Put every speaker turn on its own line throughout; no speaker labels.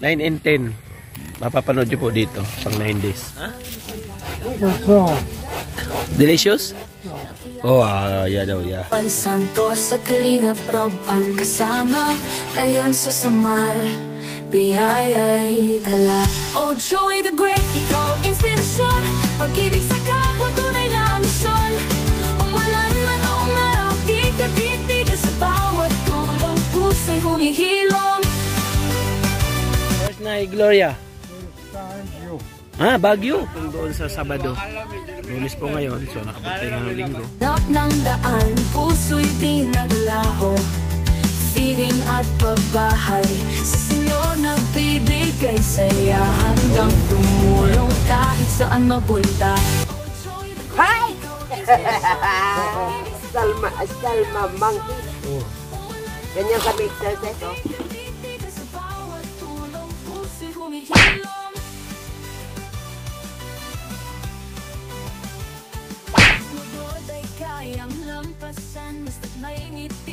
9 and 10. Mapapanood nyo po dito. Pang 9 days. Delicious? Oh, yeah daw, yeah.
Santo sa Kalinga Prab ang kasama. Ngayon sa Samar, biyaya'y dala. Oh, Joey the Great, ikaw inspirasyon. Pag-ibig sa kapwa, tunay na misyon. Umulan man o umaraw, titigil sa bawat tulong. Pusa'y humihilom.
Where's na Gloria? Baguio. Kung doon sa Sabado. Lunes po ngayon, so nakapagtay ng linggo.
Nak ng daan, puso'y di naglaho. Feeding at pagbahay, sa Senyor nagbibigay saya. Hanggang tumulong kahit saan mapunta.
Hi! Salma, monkey. Ganyan kami exercise, oh.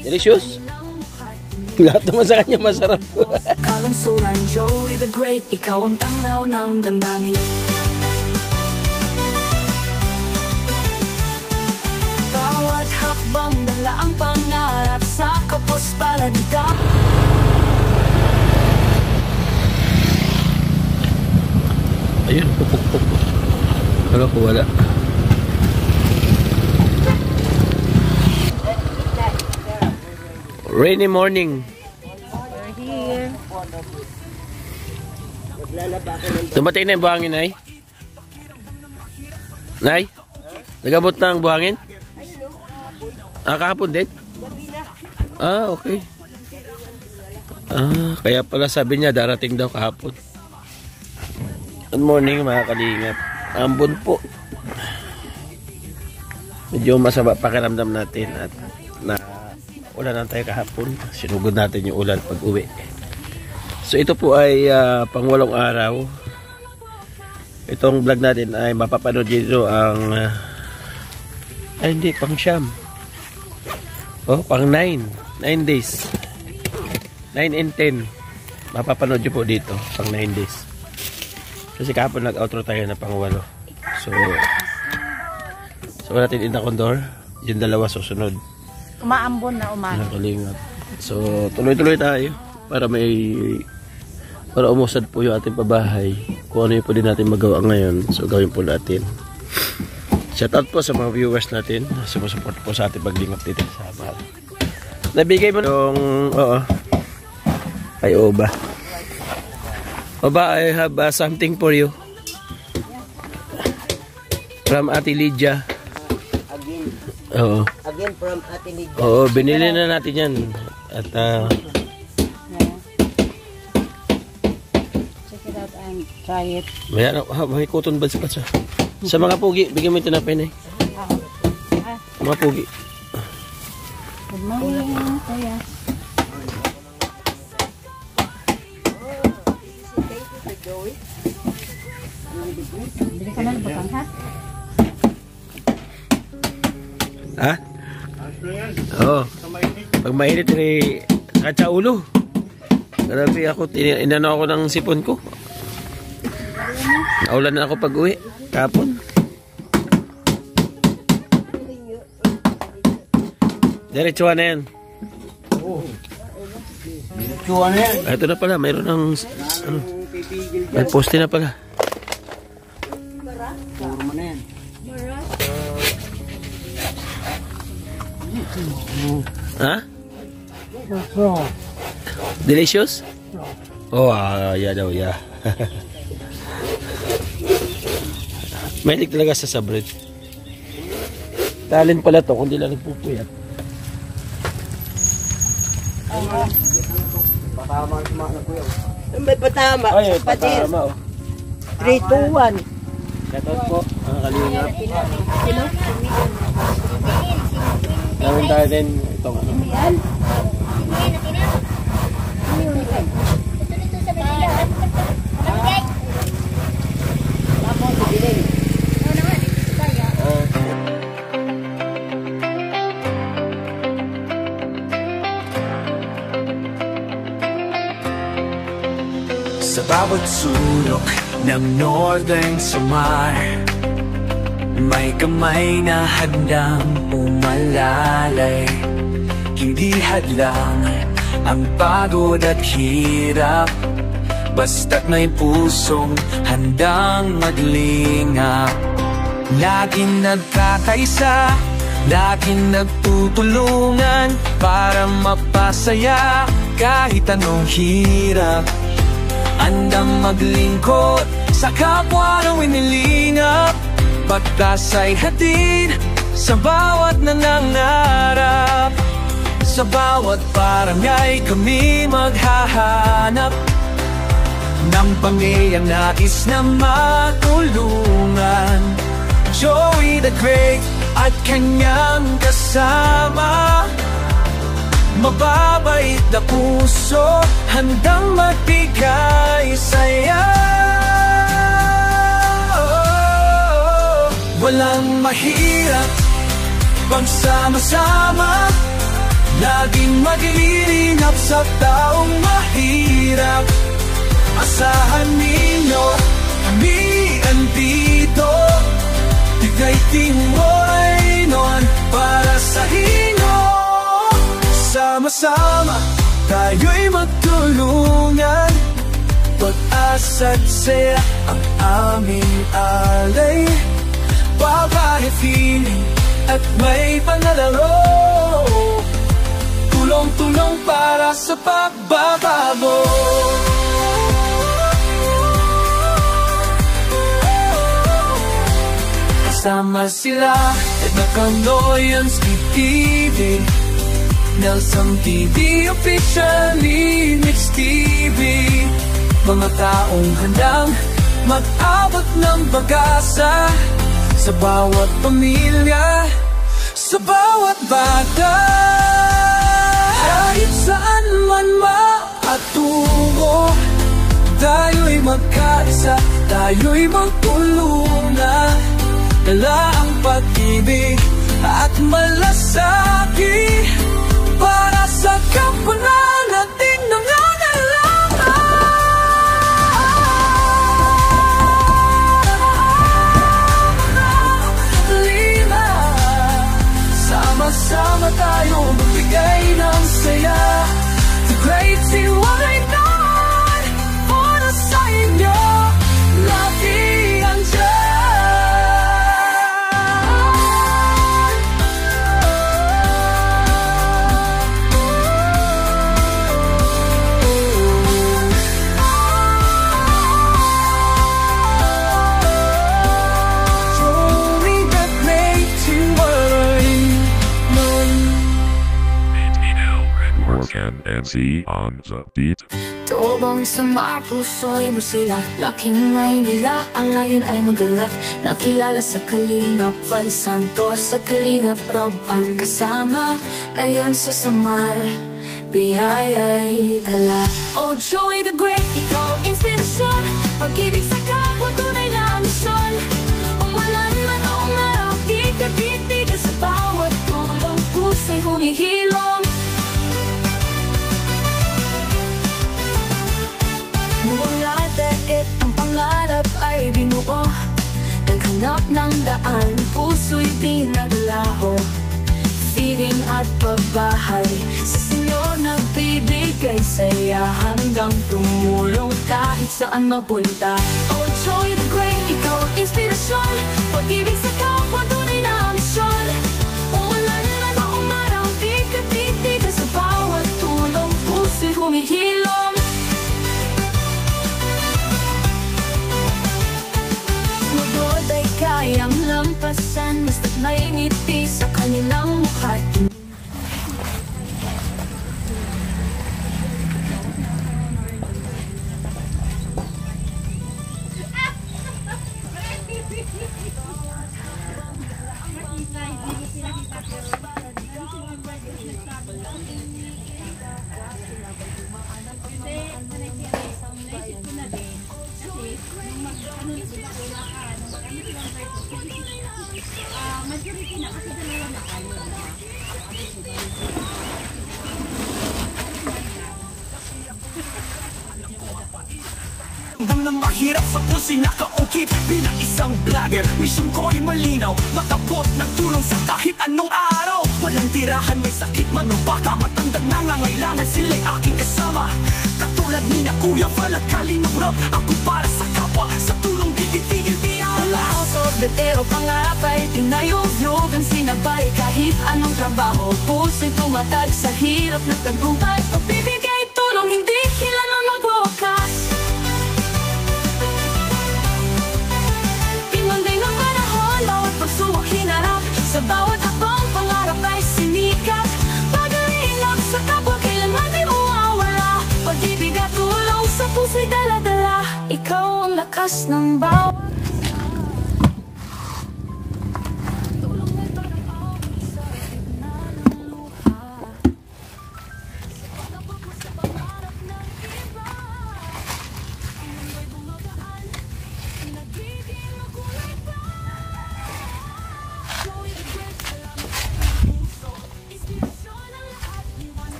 Delicious? Lahat naman sa kanya masarap.
Kalansuran, Joey the Great, ikaw ang tanglaw ng damdamin. Bawat hakbang dala ang pangarap sa kapos paladita.
Ayun, pupuk-puk. Wala ko, wala. Rainy morning. Tumatay na yung buhangin, Nay? Nay? Nagabot na ang buhangin? Kahapon din? Okay. Kaya pala sabi niya darating daw kahapon. Good morning mga kalingap. Ambon po. Medyo masama pakiramdam natin at ulan lang tayo kahapon. Sinugod natin yung ulan pag uwi. So ito po ay pang 8 araw. Itong vlog natin ay mapapanood dito ang hindi, pang 9. Pang 9 days. 9 and 10. Mapapanood nyo po dito pang 9 days. Kasi kahapon nag-outro tayo na pang 8. So natin in the condor. Yung dalawa susunod.
Umaambon na
Nakalingat. So tuloy-tuloy tayo para umusad po yung ating pabahay. Kung ano yung pwede natin magawa ngayon, so gawin po natin. Shout out po sa mga viewers natin, sumusupport po sa ating paglingap dito sa Samar. Nabigay mo yung ay Oba. Oba, I have something for you from Ate Lydia.
Again from Ate Lydia.
Binili na natin yan. At
check it out and try it.
May cotton buds pa siya. Sa mga pugi, bigyan mo yung tinapay na mga pugi.
Good morning, Kuya. Bili ka na ng bakang, ha?
Ha? Pag mainit rin katsa ulo. Grabe ako, inano ako ng sipon ko. Naulan na ako pag uwi kapon. Diretsuhan na yan.
Diretsuhan na yan.
Ito na pala, mayroon ng may poste na pala.
Puro na yan.
Ha? Delicious? Yeah daw, yeah. Mahilig talaga sa sabret. Talent pala to, kundi lang nagpupuyat.
Patama ang sumak na kuya. May patama.
Patama.
3, 2, 1.
Shoutout po, mga kalingap. Gawin tayo din itong ano.
Sa bawat sulok ng northern samar, may kamay na handang umalalay. Hindi hadlang ang pagod at hirap, basta't may pusong handang maglingap. Laging nagkakaisa, laging nagtutulungan para mapasaya kahit anong hirap. Andang maglingkod sa kapwa ng winilingap, pagtas ay hatid sa bawat nangangarap. Sa bawat barangay kami maghahanap ng pamilyang nais na matulungan. Joey the Great at kanyang kasama, mababait na puso, handang magbigay saya. Walang mahirap pagsama-sama, laging maglilingap sa taong mahirap. Asahan ninyo, kami andito, bigay timoy noon para sa inyo. Sama-sama tayo'y magtulungan, pag-asa't saya ang aming alay. Babae, feeling at may panalaro, tulong-tulong para sa pagbabago. Kasama sila Edna Canoyans, TV, Nelson TV, officially Mix TV. Mga taong handang mag-abot ng pag-asa sa bawat pamilya, sa bawat bata. Kahit saan man maatungo, tayo'y magkaisa, tayo'y magtulungan. Dala ang pag-ibig at malasakit para sa kapwa nating nangangailangan. Sama-sama tayo magbigay ng saya. The great C19 para sa inyo, lagi
NC on the beat.
Tubong sa mga puso'y musila, laking may nila, ang layon ay magalat. Nakilala sa Kalingap Val Santos, sa Kalingap Rob ang kasama. Ngayon sa Samar, biyaya'y dala. Oh Joey the Great, ikaw inspirasyon, pag-ibig sa kapwa, tunay na misyon. Umulan man o umaraw, di ka titig sa bawat tulong, puso'y humihilom. Mula daig ang pangarap ay binuo, naghanap ng daan, puso'y pinaglaho. Feeling at pagbahay, sa sinyo nagbibigay saya, hanggang tumulong kahit saan mapunta. Oh Joey the Great, ikaw inspirasyon, pag-ibig sa kapwa, tunay na misyon. Umulan man o umaraw, di ka titig sa bawat tulong, puso'y humihilom. Ay kayang lampasan, basta't may ngiti sa kanilang mukha.
Majority na kasi dalawa na kayo.
alam na mahirap sa puso'y nakaungkit. Bilang isang vlogger, mission ko ay malinaw, makabot ng tulong sa kahit anong araw. Walang tirahan, may sakit man o baka matandang nangangailangan, sila'y aking kasama. Katulad ni na Kuya Val at Kalingap Rob, ako para sa kapwa, sa tulong di titigil di alas.
Sorbetero pangarap ay tinayog-yogan sinabay. Kahit anong trabaho, puso'y tumatag sa hirap na tagumpay. Pagbibigay tulong, hindi kailanman magwakas. Pinunday ng panahon, bawat pagsubok hinarap. Sa bawat hakbang, pangarap ay sinikap. Pag-iinap sa kapwa, kailanman di mawawala. Pag-ibig at tulong sa puso'y dala-dala. Ikaw ang lakas ng bawat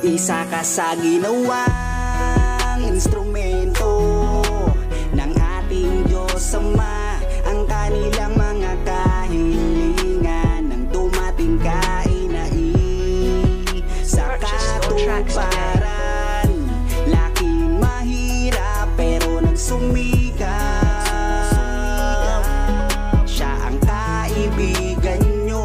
Isa ka sa ginawang instrumento ng ating Diyos Ama. Ang kanilang mga kahilingan nang dumating ka ay sa katuparan. Laking mahirap pero nagsumikap. Siya ang kaibigan nyo.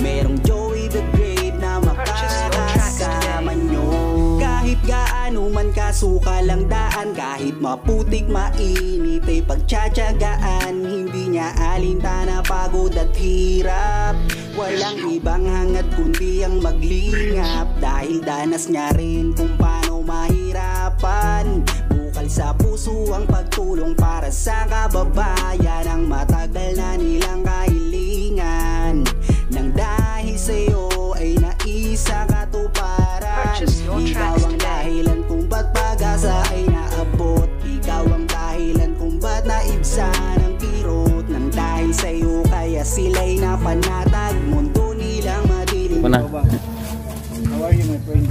Merong Joey the Great na makakasama nyo. Kahit gaano man kasukal ang daan, kahit maputik mainit ay pagtsatsagaan. Hindi niya alintana pagod at hirap. Walang ibang hangat kundi ang maglingap. Dahil danas niya rin kung paano mahirapan. Bukal sa puso ang pagtulong para sa kababayan. Ang matagal na nilang kahilingan, nang dahil sa'yo ay naisa katuparan. Ikaw ang dahilan kung ba't pag-asa ay naabot. Ikaw ang dahilan kung ba't naibsa ng kirot. Nang dahil sa'yo kaya sila'y napanatag. Mundo nilang madilim.
Mana?
How are you, my friend?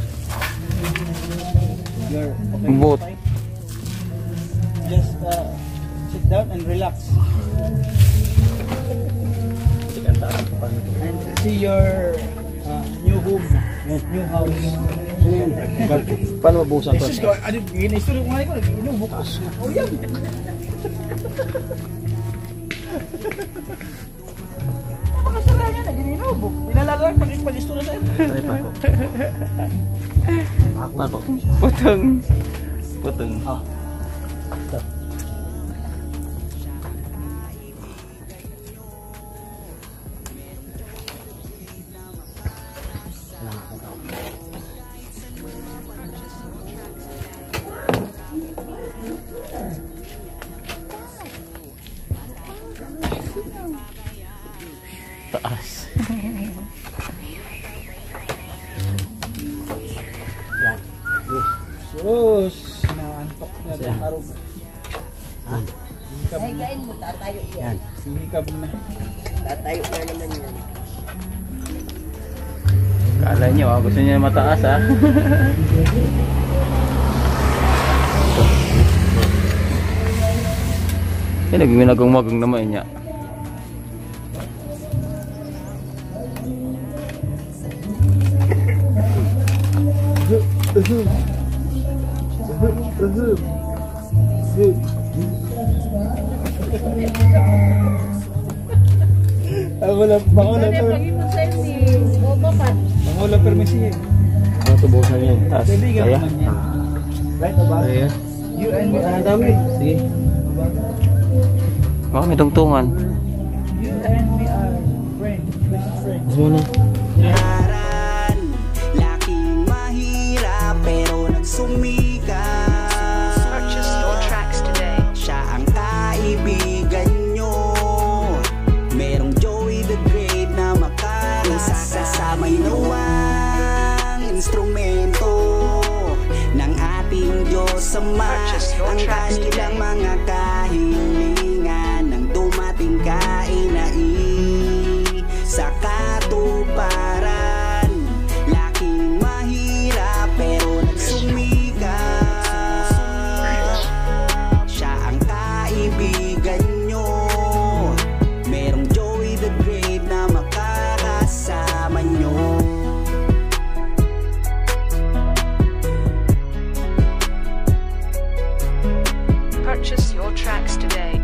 You're okay?
Both.
Just sit down and relax. And see your new home, new house.
Paano mabuhusan to?
Jesus ko, ano, ginisturo ko nga ko, nag-inubok. Oh, yan. Napakasara niya, nag-inubok. Pinalagay, pag-isturo sa'yo.
Ay, Pako. Putong. Taas.
Sus, naantok na ng arog.
Ay, kain mo, tatayo yan.
Sumikab na.
Tatayo na naman yan.
Kala nyo, gusto nyo na mataas, ha? Nagminagang-magang naman niya.
Wala permisi.
Ano tubusan yan? Taas.
Kaibigan
Kaya?
naman yan. Right o ba?
Kaya?
You and me are
Sige. Baka may tungtungan.
You and me are friends. Best friends.
Mas muna.
Aran, laking mahirap pero nagsumikat.
Purchase your tracks today.
Siya ang kaibigan nyo. Merong Joey the Great na makakasamay nawang instrumento ng ating Diyos Ama. Ang kanilang mga kahilingan nang dumating kainai sa katuparan. Laking mahirap pero nagsumikat. Siya ang kaibigan nyo. Merong Joey the Great na makakasama nyo.
Purchase your tracks today.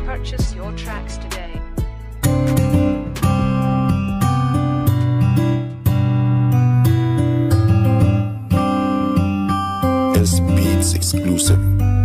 Purchase your tracks today.
This Beats exclusive.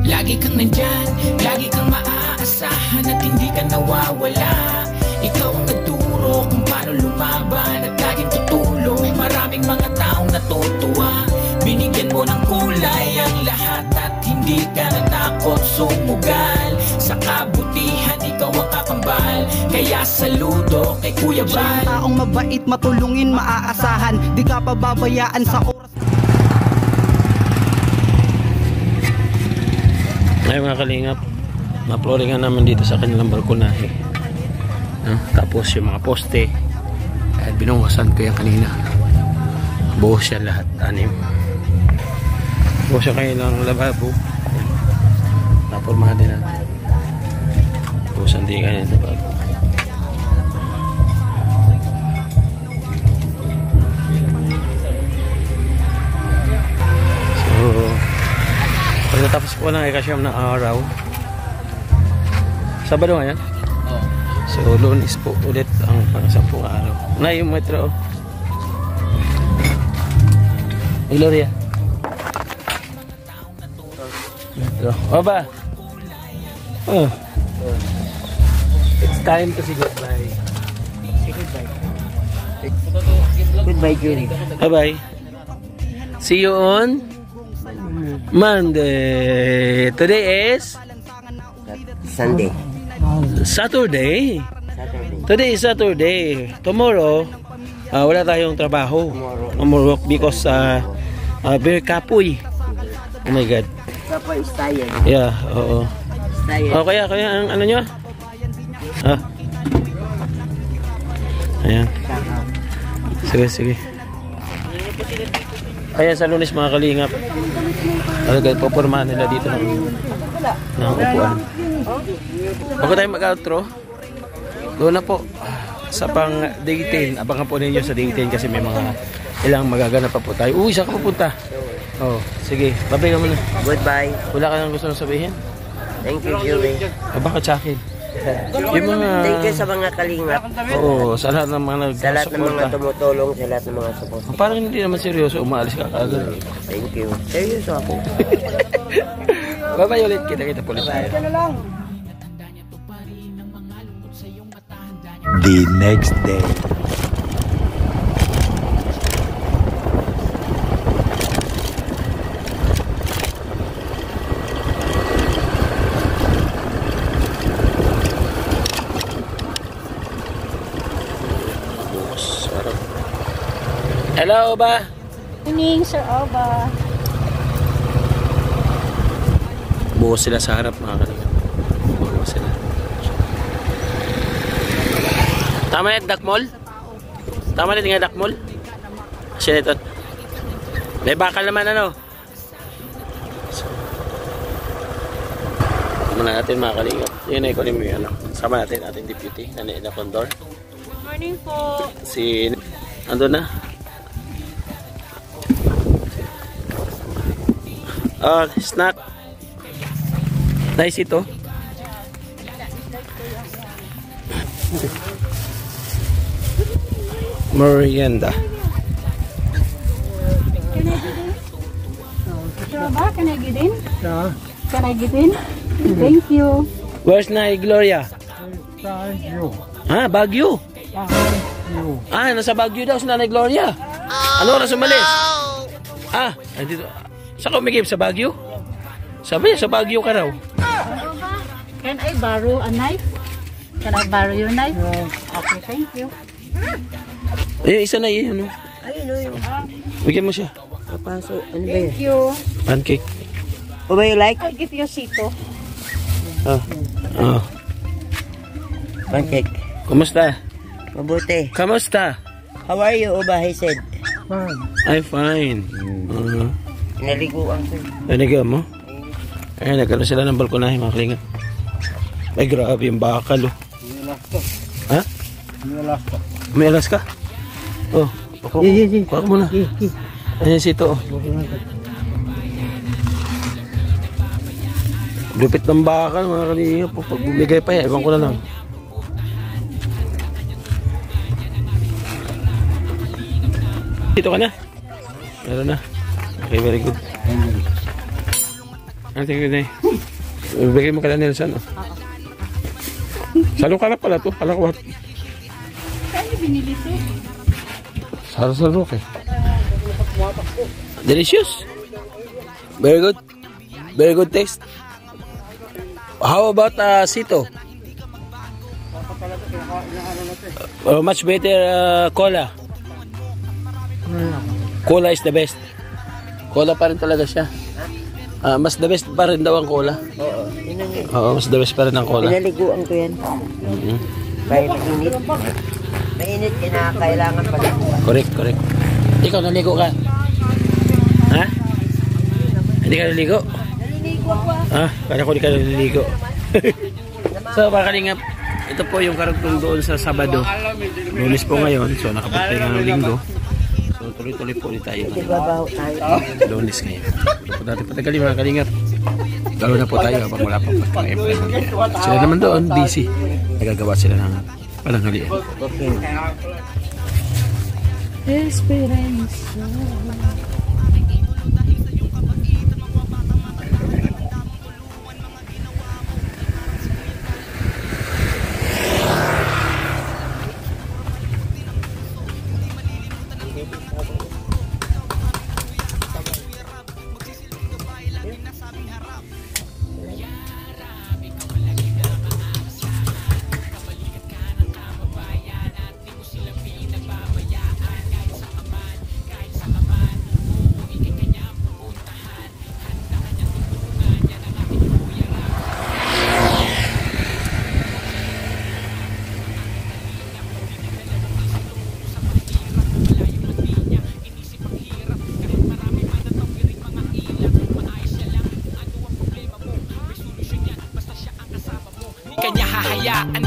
Lagi kang nandyan, lagi kang maaasahan at hindi ka nawawala. Ikaw ang nagturo kung paano lumaban at laging tutulong. Maraming mga taong natutuwa, binigyan mo ng kulay ang lahat at hindi ka natakot sumugal. Sa kabutihan, ikaw ang kakambal, kaya saludo kay Kuya Bal.
Taong mabait, matulungin, maaasahan, di ka pababayaan sa oras.
Ngayon mga kalingap, ma-flooringan naman dito sa kanilang balkonahe. Tapos yung mga poste, binungasan ko yan kanina. Buhos yan lahat, 6. Buhos yan kanilang lababo. Napurmahan din natin. Buhosan din kanilang lababo. Pagkatapos po ng ikasyam na araw, Sabado ngayon? Oo. So, Lunes po ulit ang pang-10 araw. Na yung metro. Gloria. Metro. O ba? Oh. It's time to say goodbye.
Say goodbye. Goodbye, Julie.
Bye-bye. See you on Monday. Today is
Sunday.
Saturday. Today is Saturday. Tomorrow, wala tayong trabaho. Tomorrow because very kapoy. Oh my God.
Papa is tired.
Yeah, oo.
Tired.
Oh, kaya ang ano nyo? Ayan. Sige. Ayan sa Lunes mga kalingap. Talaga pupormahan nila dito ng upuan. Bago tayo mag-outro, doon na po sa pang day 10. Abangan po ninyo sa day 10 kasi may mga ilang magaganap pa po tayo. Uy, saan ka pupunta? Oh, sige. Babay ka muna.
Goodbye.
Wala ka nang gusto nang sabihin?
Thank you, Julie.
Bakit sa akin? Yung mga...
Thank you sa mga kalingap.
Oo, sa lahat ng mga
Sa lahat ng mga tumutulong, sa lahat ng mga support.
Parang hindi naman seryoso, umaalis ka kagad.
Thank you. Seryoso ako.
Bye-bye ulit. Kita-kita po ulit tayo.
The next day.
Hello ba?
Morning, Sir Alba.
Buhos sila sa harap mga kalingap. Buhos sila. Tama na dakmol? Tama na nga dakmol? Siya nito. May bakal naman ano? muna natin mga kalingap. Yun ay kunin mo yun. Sama natin ating deputy, Nanay Condor.
Morning po.
Si, ando na. Snack. Nice ito. Merienda.
Can I get in? Can I get in? Thank you.
Where's Nay Gloria? Baguio. Nasa Baguio daw si Nanay Gloria. Ano oras umalis? Dito. Saan ka umigib? Sa Baguio? Sabi niya, sa Baguio ka raw.
Can I borrow a knife? Can I borrow your knife? Okay, thank you.
Isa na yun.
Ayun.
Bigyan mo siya.
Papaso. Ano ba yun?
Thank you.
Pancake.
What do you like?
I'll get you sito.
Pancake.
Kumusta?
Mabuti.
Kamusta?
How are you, Uba? He said.
I'm fine.
Naliguan ko.
Naligaw mo? Ay, nagkaroon sila ng balkonahe mga kalingap. Ay, grabe yung bakal, oh. Ha? May alas ka? Oh, kuha mo na. Ayan sito, oh. Lupit ng bakal mga kalingap. Pag bumigay pa yan, ewan ko na lang. Dito ka na? Meron na. Okay, very good. Thank you, Nay. Bigay mo ka na Nelson. Oh. Salo ka na pala to. Palakwat.
Saan binili ito?
Salo eh. Delicious. Very good. Very good taste. How about sito? Much better cola. Cola is the best. Cola pa rin talaga siya. Mas the best pa rin daw ang cola. Oo, mas the best pa rin ang cola.
Pinaliguan ko yan. Kaya mainit. Mainit, kailangan pala.
Correct. Ikaw, naligo ka? Ha? Hindi ka naligo?
Naliligo ako.
Kaya ko di ka naliligo. So, mga kalingap, ito po yung karugtong doon sa Sabado. Lunes po ngayon, so nakapagpahinga ng linggo. So, tuloy-tuloy po ulit tayo. Lunes ngayon. So, dati patagali mga kalingap. Lalo na po tayo habang wala pang pagkain. Sila naman doon, busy. Nagagawa sila ng palanghalian.
Esperanza.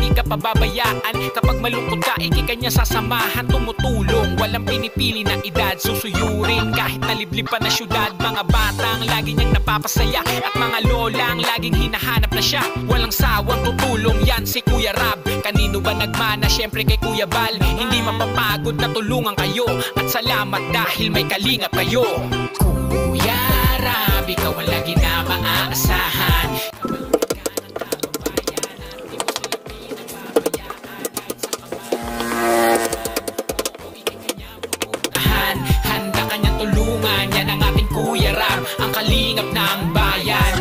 Di ka pababayaan. Kapag malungkot ka, ikikanya sasamahan. Tumutulong, walang pinipili na edad. Susuyurin kahit naliblib pa na syudad. Mga batang lagi niyang napapasaya, at mga lolang laging hinahanap na siya. Walang sawang tutulong, yan si Kuya Rab. Kanino ba nagmana? Syempre kay Kuya Bal. Hindi mapapagod na tulungan kayo, at salamat dahil may kalingap kayo. Kuya Rab, ikaw ang lagi na maaasahan. Kuya Rab, ang kalingap ng bayan.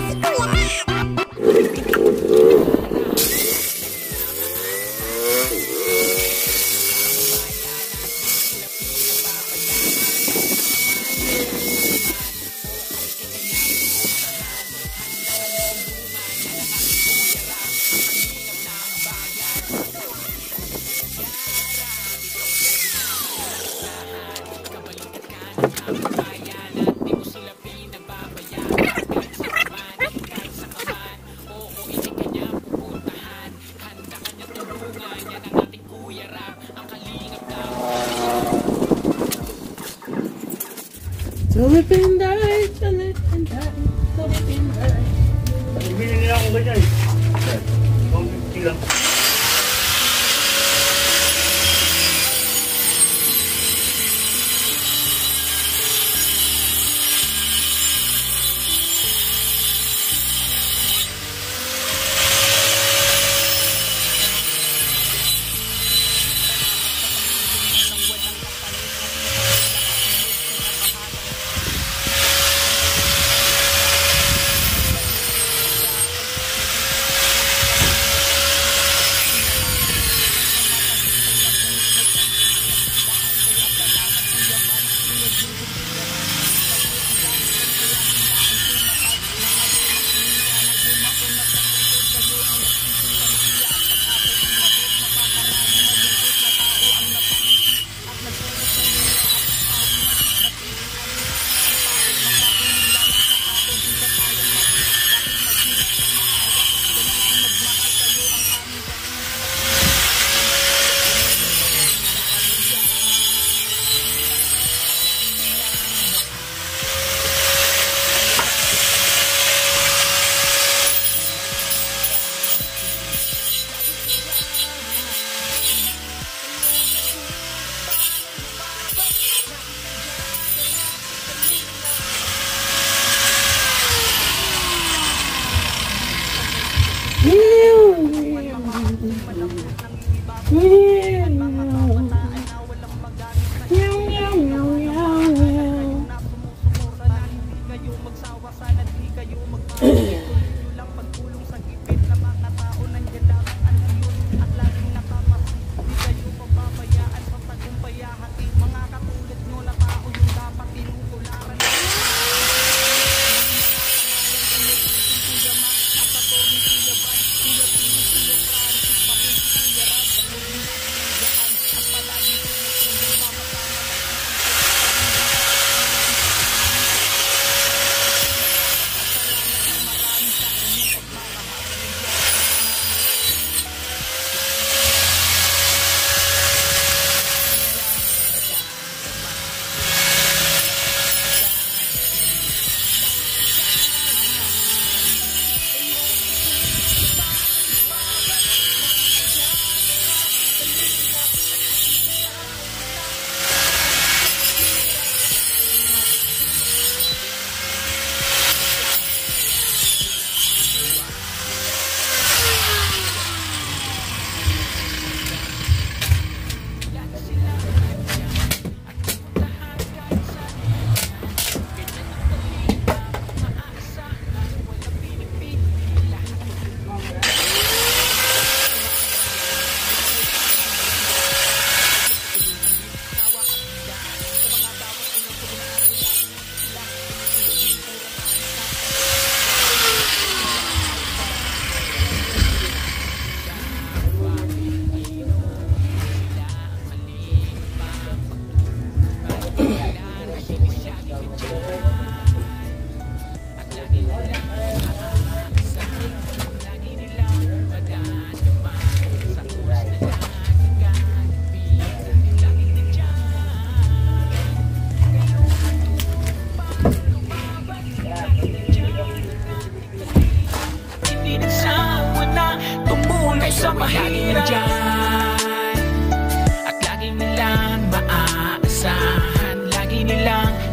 Tulipinday, tulipinday, tulipinday.
Bili nila akong ganyan. 150 lang.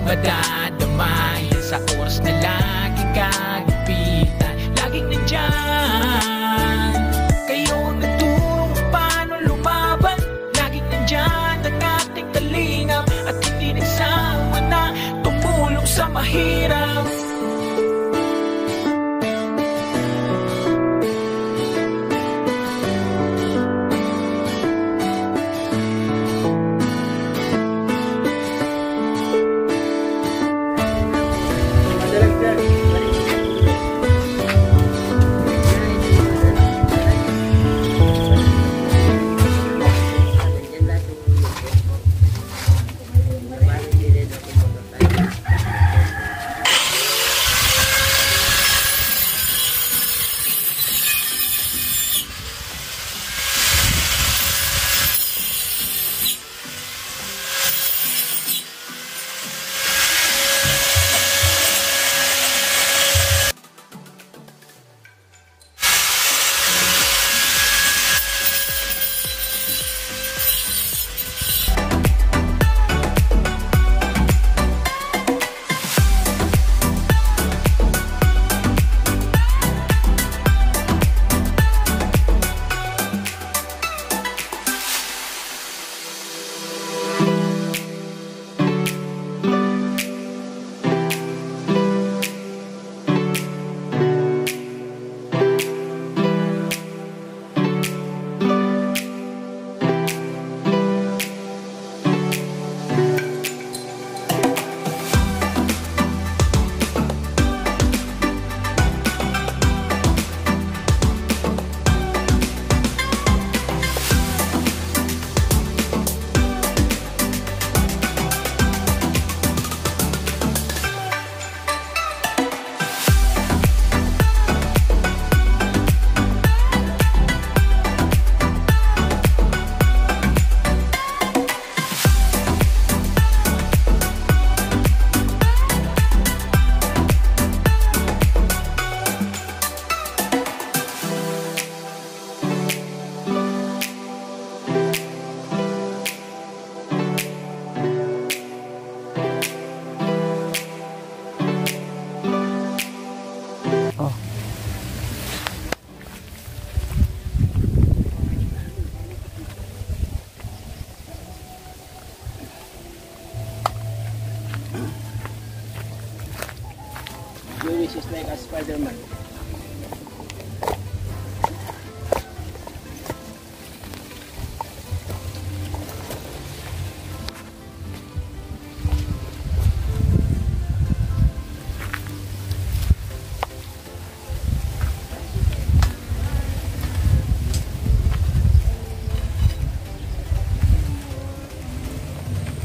madadamay sa oras na lagi kagipitan. Laging nandyan, kayo ang nagturo paano lumaban. Laging nandyan ang ating kalingap at hindi nagsawa na tumulong sa mahirap.
face is like a Spider-Man.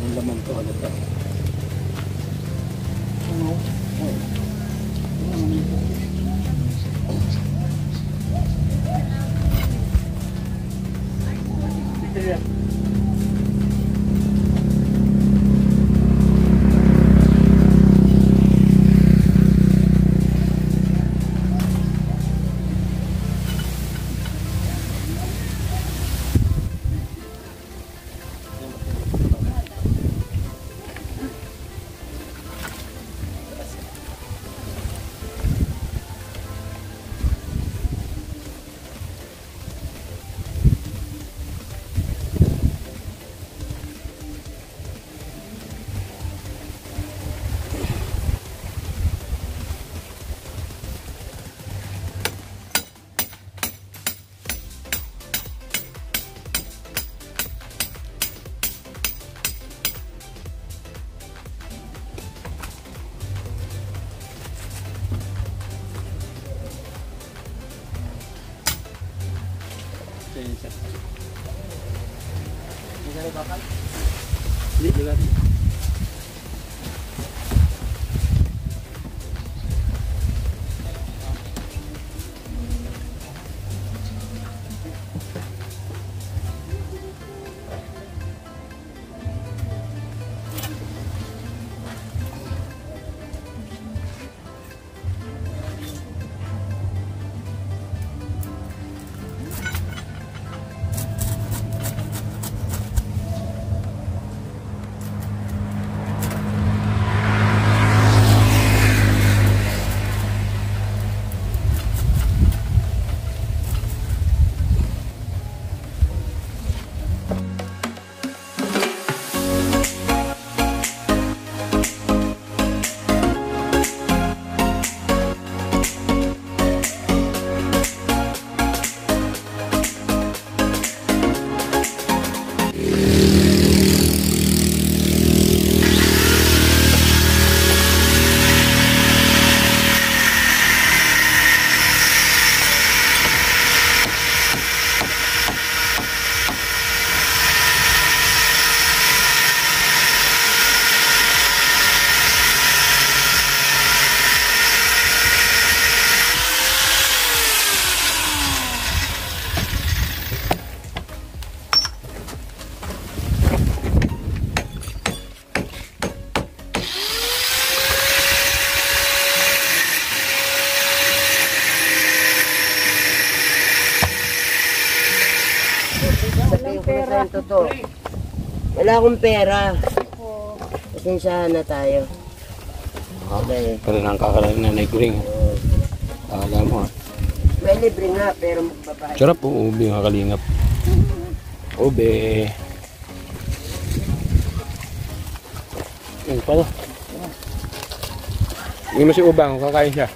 Ang laman to, ano to? Hindi, diba?
Totoo. Wala akong pera. Pasensyahan na tayo. Okay.
Pero nang kakalain na naikuring. Alam mo.
May libre nga, pero magbabayad.
Sarap po, ube mga kalingap. Ube. Yung pala. Hindi mo si Ubang, kakain siya.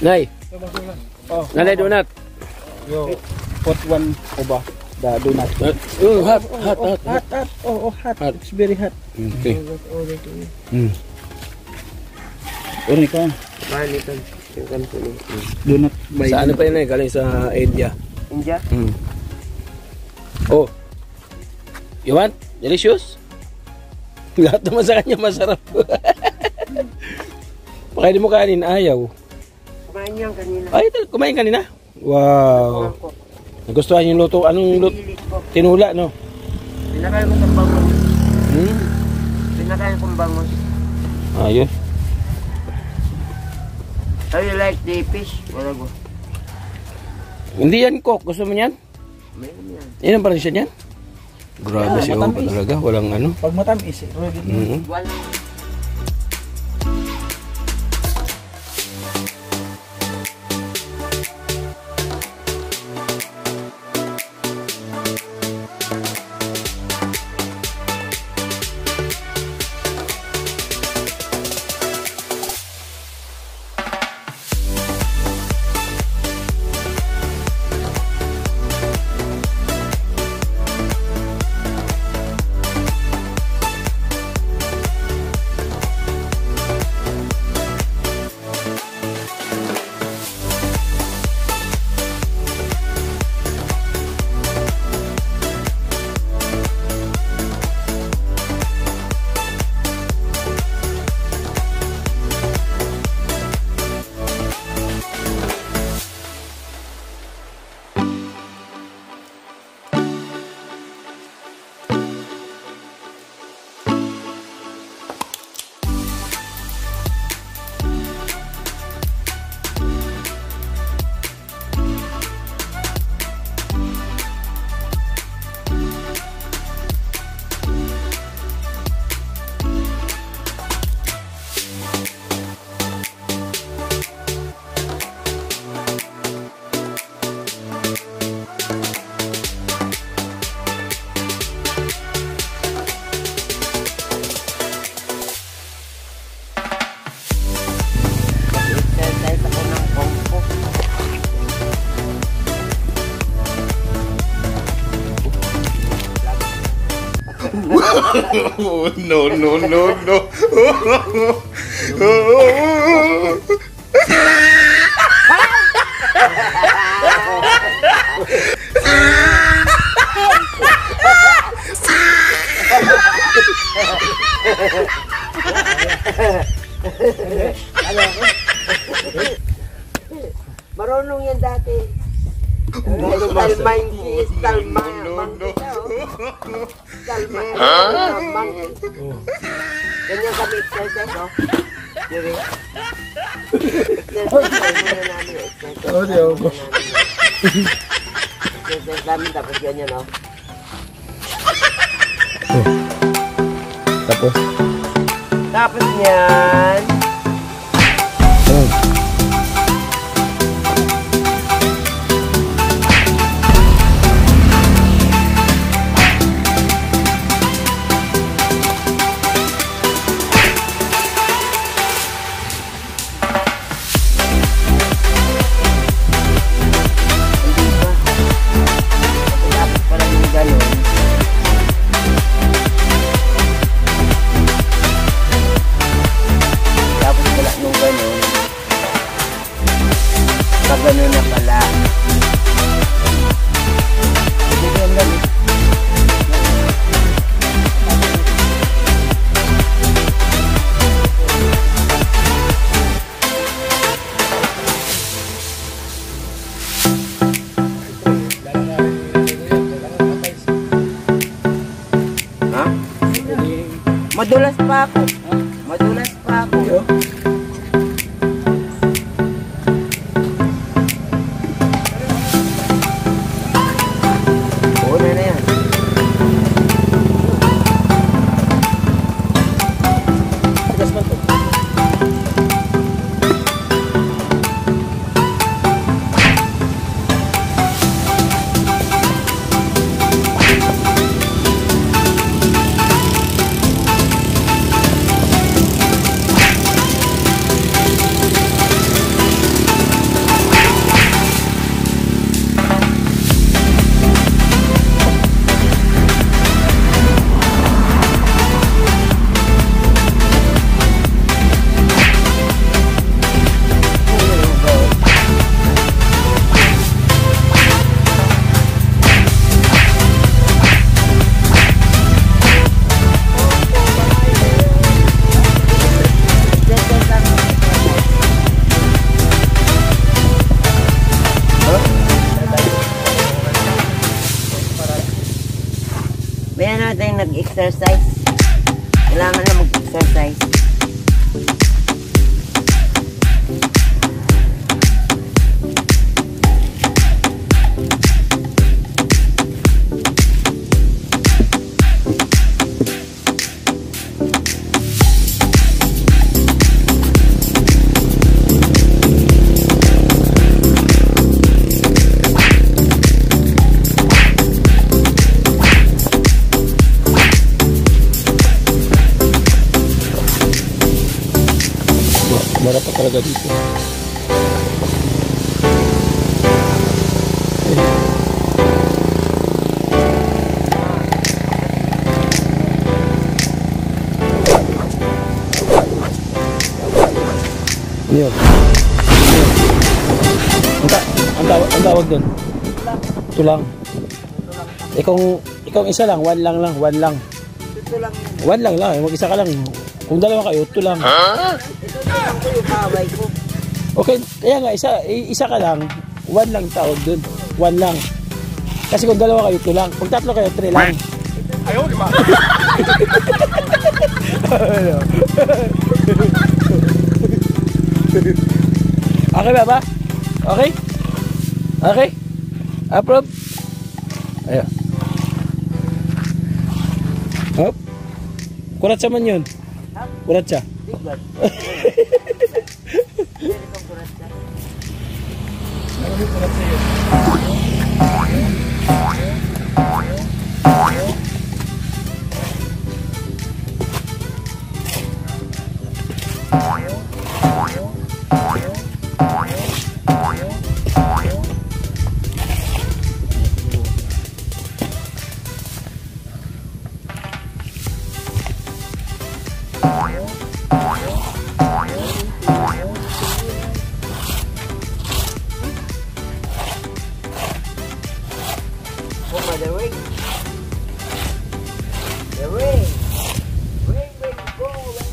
Nay. Nanay donut.
Yo, put one uba. The donut.
Oh, hot.
Hot. Oh, hot. It's very hot.
Okay.
Uri ka.
Mali ka. Yung kanto ni.
Donut.
Sa ano pa yun eh, galing sa India.
India?
Oh. You want? Delicious? Lahat naman sa kanya masarap. Pakainin mo kanin, ayaw.
Kumain yan kanina.
Ay, kumain kanina? Wow. Nagustuhan yung luto. Anong luto? Tinula, no?
Pinakain ko ng bangon. Pinakain kong bangon.
Ayos.
How you like the fish? Wala ko.
Hindi yan, Coke. Gusto mo yan?
Mayroon yan.
Yan ang parang yan? Grabe si Opa talaga. Walang ano.
Pag matamis,
Walang
No, no, no, no.
Marunong yan dati. Talma yung kiss, talma. Talma. Ganyan kami exercise, no? Diri. Exercise namin, tapos ganyan, no?
Tapos?
Tapos yan. Ganun na pala. Ha? Madulas pa ako. Madulas pa ako. Kaya natin nag-exercise. Kailangan na mag-exercise.
Mara pa talaga dito. Yun. Ang tawag doon? Tulang. Ikaw isa lang, one lang. One lang. Mag-isa ka lang. Kung dalawa kayo, tulang. Okay, kaya nga, isa ka lang, one lang tawag dun. One lang. Kasi kung dalawa kayo, two lang. Kung tatlo kayo, three lang. Ayaw, di ba? Okay ba ba? Okay? Okay? Approve? Ayaw. Hop. Kuratsa man yun. Kuratsa.
Wait. Wait. Wait, go away.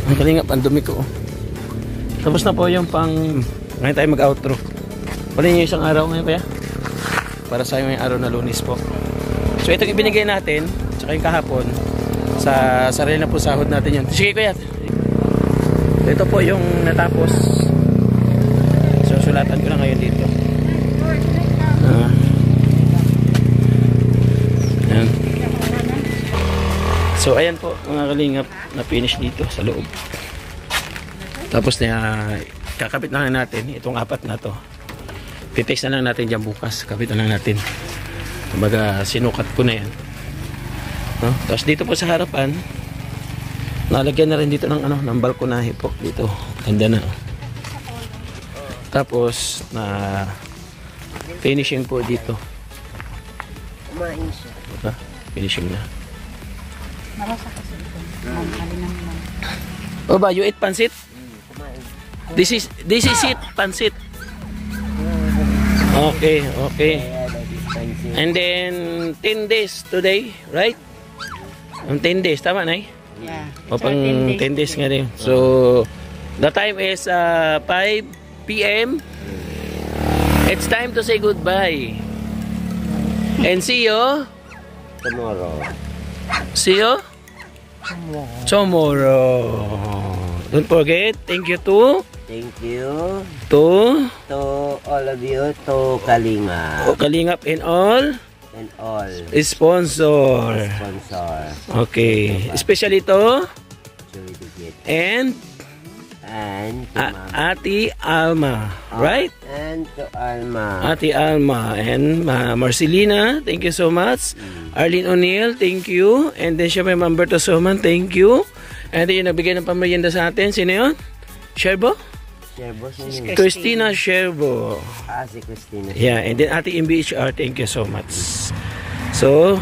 Ang kalingap, ang dumi ko. Tapos na po yung pang... Ngayon tayo mag-outro. Wala niyo isang araw ngayon kaya? Para sa ngayong araw na Lunes po. So itong ibinigay natin, tsaka yung kahapon, sa sarili na po sahod natin yun. Sige kuya. Ito po yung natapos. So sulatan ko na ngayon dito. Ayan. So ayan po mga kalingap, na finish dito sa loob. Tapos na kakapit na lang natin itong apat na to. Pipix na lang natin dyan bukas. Kapit na lang natin. Kumbaga sinukat ko na yan. No? Tapos dito po sa harapan, nalagyan na rin dito ng ano, ng balkonahe po dito. Ganda na. Tapos na finishing po dito.
Kumain siya.
Diba? Finishing na.
Marasa kasi ito. Naman.
O ba, you eat pansit? This is it, pansit. Okay, okay. And then 10 days today, right? 10 days, tama na eh?
Yeah.
O pang 10 days nga rin. So, the time is 5 p.m. It's time to say goodbye. And see you
Tomorrow.
See you tomorrow. Don't forget, thank you to
all of you, to Kalingap.
Kalingap and all sponsor. Okay, especially to and Ate Alma, right?
And to Alma.
Ate Alma and Marcelina, thank you so much. Arlene O'Neill, thank you. And then siya may member to Soman, thank you. And then yung nagbigay ng pamerienda sa atin, sino yun? Sherbo? Christina Sherbo.
Si Christina.
Yeah, and then Ate MBHR, thank you so much. So,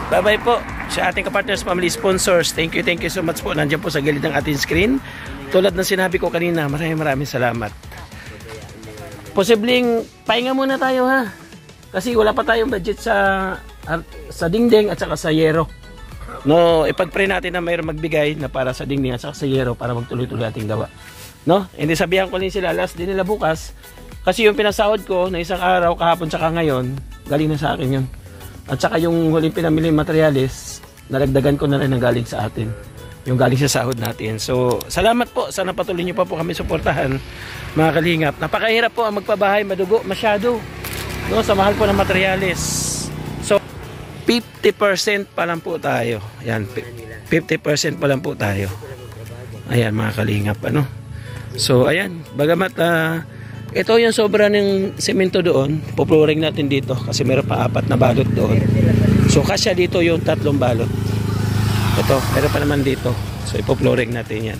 bye-bye po sa ating kapartners, family sponsors. Thank you so much po. Nandiyan po sa gilid ng ating screen. Tulad ng sinabi ko kanina, maraming salamat. Posibleng pahinga muna tayo ha. Kasi wala pa tayong budget sa dingding at saka sa yero. No, ipag-pray natin na mayroong magbigay na para sa dingding at saka sa yero para magtuloy-tuloy ating gawa. No? Hindi sabihan ko din sila last din nila bukas. Kasi yung pinasahod ko na isang araw kahapon saka ngayon, galing na sa akin yun. At saka yung huling pinamili materialis, naragdagan ko na rin ang galing sa atin. Yung galing sa sahod natin. So, salamat po. Sana patuloy nyo pa po kami suportahan, mga kalingap. Napakahirap po ang magpabahay, madugo, masyado. No, sa mahal po ng materialis. So, 50% pa lang po tayo. Ayan, 50% pa lang po tayo. Ayan, mga kalingap, ano. So, ayan, bagamat ito yung sobra ng semento doon, poploring natin dito kasi meron pa 4 na balot doon. So, kasya dito yung 3 balot. Ito, meron pa naman dito. So, ipoploring natin yan.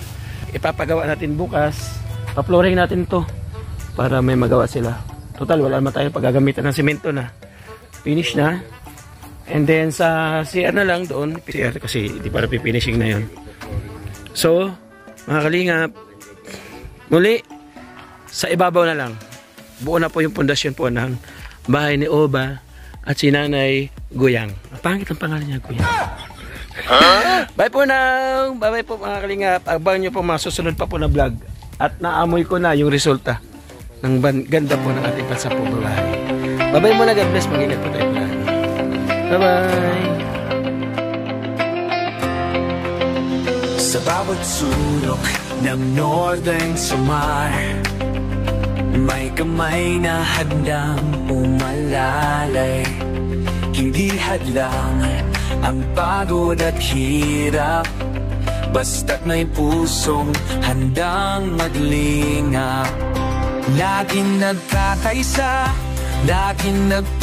Ipapagawa natin bukas. Paploring natin to para may magawa sila. Total, wala naman tayong paggagamitan ng semento na. Finish na. And then, sa CR na lang doon. CR kasi di para pipinishing na yun. So, mga kalingap, muli, sa ibabaw na lang. Buo na po yung pundasyon po ng bahay ni Oba at si Nanay Guyang. Pangit ang pangalan niya, Guyang. Bye po now. Bye po mga kalingap. Abangan nyo po mga susunod pa po na vlog. At naamoy ko na yung resulta ng ganda po ng ating pansapubahay. Bye-bye muna. God bless. Mag-ingat po tayo. Bye-bye.
Sa bawat sulok ng Northern Samar, may kamay na handang umalalay. Hindi hadlang ang pagod at hirap, basta't may pusong handang maglingap. Laging nagkakaisa, laging nagtutulungan.